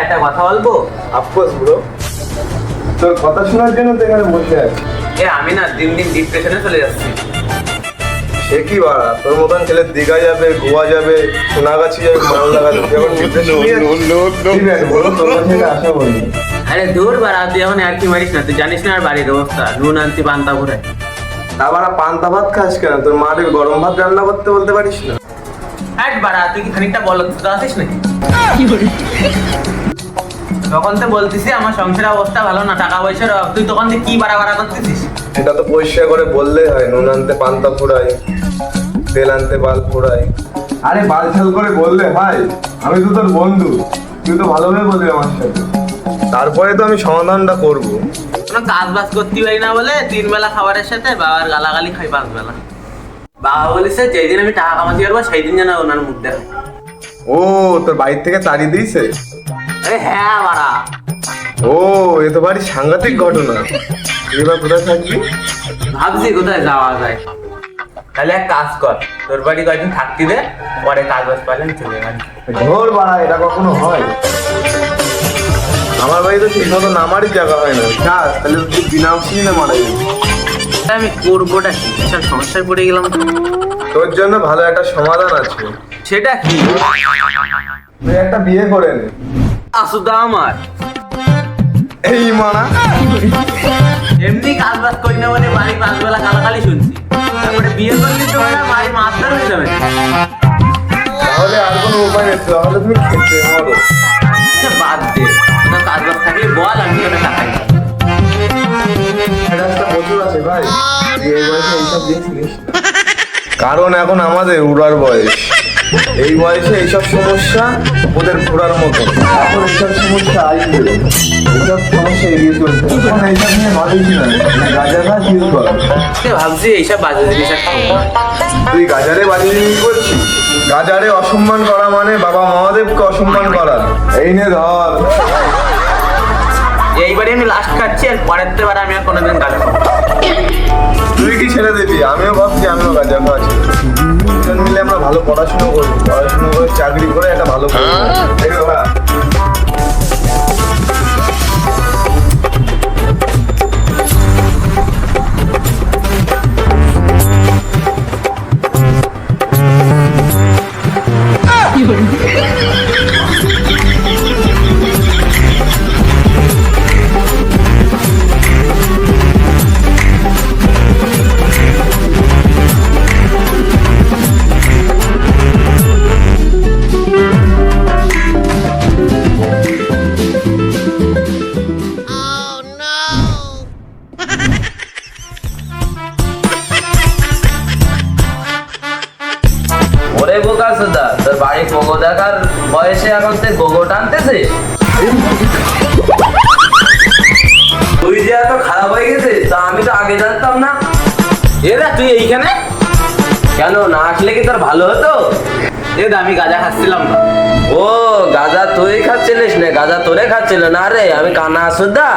একটা কথা বলবো? আফকোর্স ব্রো, তোর কথা শোনার জন্য তো এখানে বসে আছি। আমি না দিন দিন ডিপ্রেশনে চলে যাচ্ছি। সে কি বাড়া, তোর মতন ছেলে দীঘা যাবে, গোয়া যাবে, সোনাগাছি যাবে, মাল লাগাবে, তুই এখন ডিপ্রেশন নিয়ে ঠিক আছে বলো, তোর কাছে এটা আশা করিনি। আরে দূর বাড়া, তুই এখন আর কি মারিস না, তুই জানিস না আর বাড়ির অবস্থা, নুন আনতি পান্তা ঘুরে। তা বাড়া পান্তা ভাত খাস কেন? তোর মাকে গরম ভাত রান্না করতে বলতে পারিস না? এক বাড়া, তুই কি খানিকটা বল আছিস নাকি? তখন তো বলতিস আমার সংসারের অবস্থা ভালো না, টাকা পয়সার অভাব, তুই তখন কি বাড়া বাড়া করতেছিস? এটা তো পরিষ্কার করে বললেই হয়, নুন আনতে পান্তা ফোড়াই, তেল আনতে বাল ফোড়াই। আরে বাল ছাল করে বললে ভাই, আমি তো তোর বন্ধু, তুই তো ভালোভাবে বলবি আমার সাথে, তারপরে তো আমি সমাধানটা করবো। কোনো কাজ বাজ করতে পারি না বলে 3 বেলা খাবারের সাথে বাবার গালাগালি খাই 5 বেলা। বাবা বলেছে যেদিন আমি টাকা কামাতে পারবো সেই দিন যেন ওনার মুখ দেখা। ও, তোর বাড়ির থেকে তাড়িয়ে দিয়েছে? আরে হ্যাঁ বাড়া। ও, এ তো বাড়ির সাংঘাতিক ঘটনা। এবার কোথায় থাকবি? ভাবছি কোথায় যাওয়া যায়। তাহলে এক কাজ কর, তোর বাড়ি কয়েকদিন থাকতে দে, পরে কাজ বাজ পাইলে চলে যাবি। ঘোর বাড়া, এটা কখনো হয়? আমার বাড়ি তো ঠিক মতো নামারই জায়গা হয় না। চাস তাহলে তুই বিনা অক্সিজেনে মারা যাবি। আমি করবোটা কি, বিশাল সমস্যায় পড়ে গেলাম। তোর জন্য ভালো একটা সমাধান আছে। সেটা কি? তুই একটা বিয়ে করে নে। আসুদা আমার এই মানা, এমনি কাজ বাজ করি না বলে বাড়ি 5 বেলা গালাগালি শুনছি, তারপরে বিয়ে করলি তো ওরা বাড়ি মারধর হয়ে যাবে। তাহলে আর কোনো উপায় নেই, তাহলে তুমি খেতে মরো। আচ্ছা বাদ দে, তোর কাজ বাজ থাকলে বল, আমি তোকে টাকা দিই। একটা প্রচুর আছে ভাই, তুই এই বয়সে এইসব জিনিস নিস না। কারণ এখন আমাদের উড়ার বয়স, এই বয়সে এইসব সমস্যা ওদের ঘোরার মতো। এখন এইসব সমস্যা আসবে, এইসব সমস্যা এড়িয়ে চলতে হবে। এখন এইসব নিয়ে ভাবিস না, গাজা খা, চিল কর। ভাবছি এইসব বাজে জিনিস আর খাবো না। তুই গাজারে বাজে জিনিস করছিস? গাজারে অসম্মান করা মানে বাবা মহাদেবকে অসম্মান করা। এই নে ধর। এইবারে আমি লাস্ট খাচ্ছি, আর পরের বার আমি আর কোনোদিন গাজা খাবো না। তুই কি ছেড়ে দিবি? আমিও ভাবছি আমিও গাজা খাচ্ছি। দুজন মিলে আমরা ভালো পড়াশোনা করবো, পড়াশোনা করে চাকরি করে একটা ভালো করবো। এই বাবা। ওরে বোকা সুদা, তোর বাড়ি গোগো দেখার বয়সে এখন তুই গোগো টানতেছে? তুই যে এত খারাপ হয়ে গেছে তা আমি তো আগে জানতাম না। এরা তুই এইখানে কেন? না আসলে কি তোর ভালো হতো? আমি গাঁজা খাচ্ছিলাম না। ও, গাঁজা তুই খাচ্ছিলিস না? গাঁজা তোরে খাচ্ছিল না রে, আমি কানা সুদা।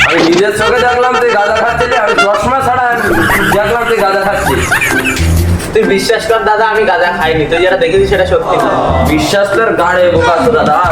আমি নিজের চোখে দেখলাম তুই গাঁজা খাচ্ছিলি, আমি চশমা ছাড়া দেখলাম তুই গাঁজা খাচ্ছিস। তুই বিশ্বাস কর দাদা, আমি গাঁজা খাইনি, তুই যেটা দেখেছিস সেটা সত্যি না। বিশ্বাস কর গাড়ে বোকা সুদা দাদা।